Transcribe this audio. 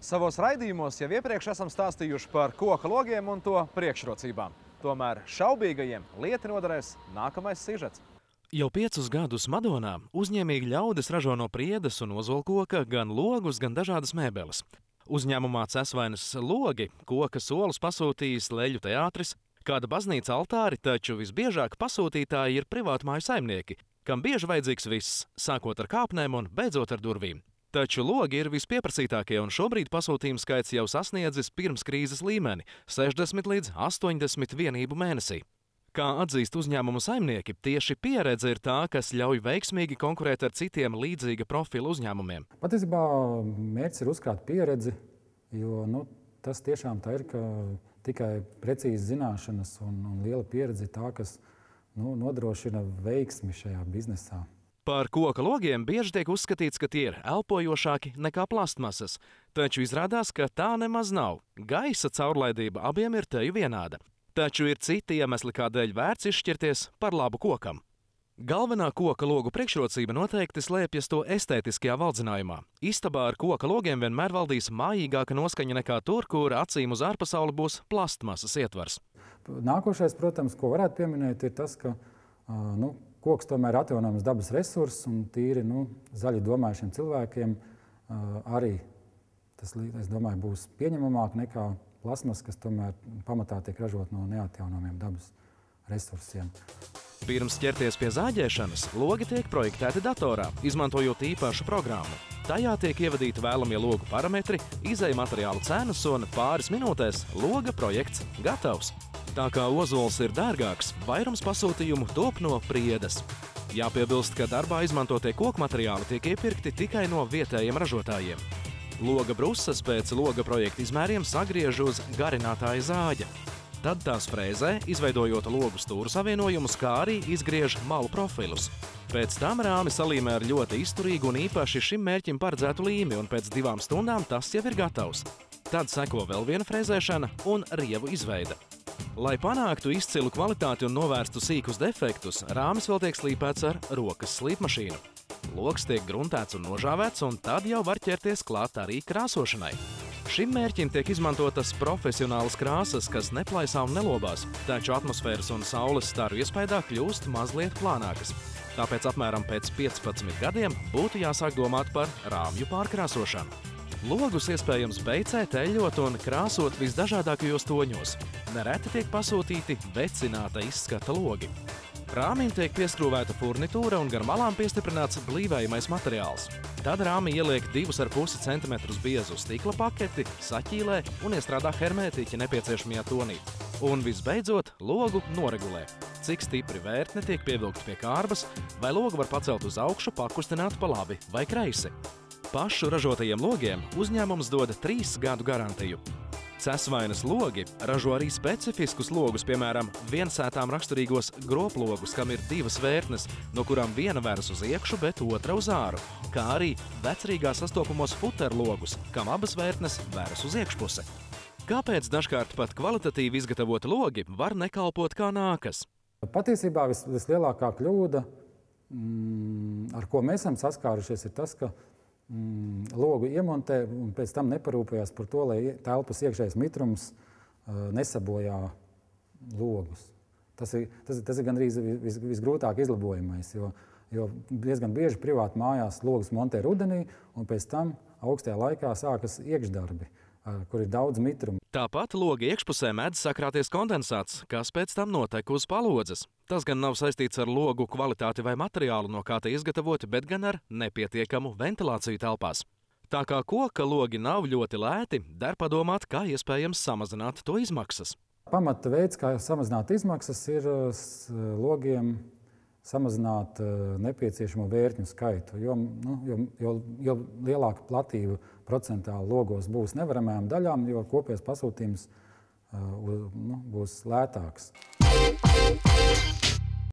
Savos raidījumos jau iepriekš esam stāstījuši par koka logiem un to priekšrocībām. Tomēr šaubīgajiem lieti noderēs nākamais sižets. Jau 5 gadus Madonā uzņēmīgi ļaudis ražo no priedes un ozolkoka gan logus, gan dažādas mēbeles. Uzņēmumā Cesvainas logi koka solus pasūtījis Leļu teātris, kāda baznīca altāri, taču visbiežāk pasūtītāji ir privātmāju saimnieki, kam bieži vajadzīgs viss, sākot ar kāpnēm un beidzot ar durvīm. Taču logi ir vispieprasītākie, un šobrīd pasūtījumu skaits jau sasniedzis pirms krīzes līmeni – 60 līdz 80 vienību mēnesī. Kā atzīst uzņēmumu saimnieki, tieši pieredze ir tā, kas ļauj veiksmīgi konkurēt ar citiem līdzīga profila uzņēmumiem. Patiesībā mērķis ir uzkrāt pieredzi, jo tas tiešām tā ir, ka tikai precīzi zināšanas un liela pieredze ir tā, kas nodrošina veiksmi šajā biznesā. Par koka logiem bieži tiek uzskatīts, ka tie ir elpojošāki nekā plastmasas, taču izrādās, ka tā nemaz nav. Gaisa caurlaidība abiem ir teju vienāda. Taču ir citi iemesli, kādēļ vērts izšķirties par labu kokam. Galvenā koka logu priekšrocība noteikti slēpjas to estētiskajā valdzinājumā. Istabā ar koka logiem vienmēr valdīs mājīgāka noskaņa nekā tur, kur acīm uz ārpasauli būs plastmasas ietvars. Nākošais, protams, ko varētu pieminēt, ir tas, ka koks tomēr atjaunojams dabas resurss un tīri zaļi domājušiem cilvēkiem arī tas, es domāju, būs pieņemamāk nekā plasmas, kas tomēr pamatā tiek ražot no neatjaunojamiem dabas resursiem. Pirms ķerties pie zāģēšanas, logi tiek projektēti datorā, izmantojot īpašu programmu. Tajā tiek ievadīti vēlamie logu parametri, izēja materiālu cenas un pāris minūtēs loga projekts gatavs. Tā kā ozols ir dārgāks, vairums pasūtījumu top no priedes. Jāpiebilst, ka darbā izmantotie koku materiāli tiek iepirkti tikai no vietējiem ražotājiem. Loga brusas pēc loga projekta izmēriem sagriež uz garinātāja zāģa. Tad tās frēzē, izveidojot logu stūru savienojumus, kā arī izgriež malu profilus. Pēc tam rāmi salīmē ar ļoti izturīgu un īpaši šim mērķim paredzētu līmi, un pēc 2 stundām tas jau ir gatavs. Tad seko vēl viena frēzēšana un rievu izveida. Lai panāktu izcilu kvalitāti un novērstu sīkus defektus, rāmis vēl tiek slīpēts ar rokas slīpmašīnu. Logs tiek gruntēts un nožāvēts, un tad jau var ķerties klāt arī krāsošanai. Šim mērķim tiek izmantotas profesionālas krāsas, kas neplaisā un nelobās, taču atmosfēras un saules staru iespaidā kļūst mazliet plānākas. Tāpēc apmēram pēc 15 gadiem būtu jāsāk domāt par rāmju pārkrāsošanu. Logus iespējams beicēt, eļļot un krāsot visdažādākajos toņos. Nereti tiek pasūtīti vecināta izskata logi. Rāmim tiek pieskrūvēta furnitūra un gar malām piestiprināts blīvējamais materiāls. Tad rāmi ieliek 2,5 cm biezu stikla paketi, saķīlē un iestrādā hermētiķi nepieciešamajā tonī. Un visbeidzot, logu noregulē. Cik stipri vērtne tiek pievilkt pie kārbas, vai logu var pacelt uz augšu, pakustināt pa labi vai kreisi. Pašu ražotajiem logiem uzņēmums dod 3 gadu garantiju. Cesvainas logi ražo arī specifiskus logus, piemēram, viensētām raksturīgos groplogus, kam ir 2 vērtnes, no kurām viena veras uz iekšu, bet otra uz āru, kā arī vecrīgā sastopamos futerlogus, kam abas vērtnes veras uz iekšpusi. Kāpēc dažkārt pat kvalitatīvi izgatavoti logi var nekalpot kā nākas? Patiesībā vislielākā kļūda, ar ko mēs esam saskārušies, ir tas, ka logu iemontē un pēc tam neparūpējās par to, lai telpas iekšējais mitrums nesabojā logus. Tas ir gandrīz visgrūtāk izlabojamais, jo diezgan bieži privāti mājās logus montē rudenī un pēc tam augstajā laikā sākas iekšdarbi, kur ir daudz mitrumu. Tāpat loga iekšpusē mēdz sakrāties kondensāts, kas pēc tam notek uz palodzes. Tas gan nav saistīts ar logu kvalitāti vai materiālu, no kā tie izgatavoti, bet gan ar nepietiekamu ventilāciju telpās. Tā kā koka logi nav ļoti lēti, der padomāt, kā iespējams samazināt to izmaksas. Pamata veids, kā samazināt izmaksas, ir logiem samazināt nepieciešamo vērtņu skaitu, jo lielāka platība procentāli logos būs nevaramajām daļām, jo kopējais pasūtījums būs lētāks.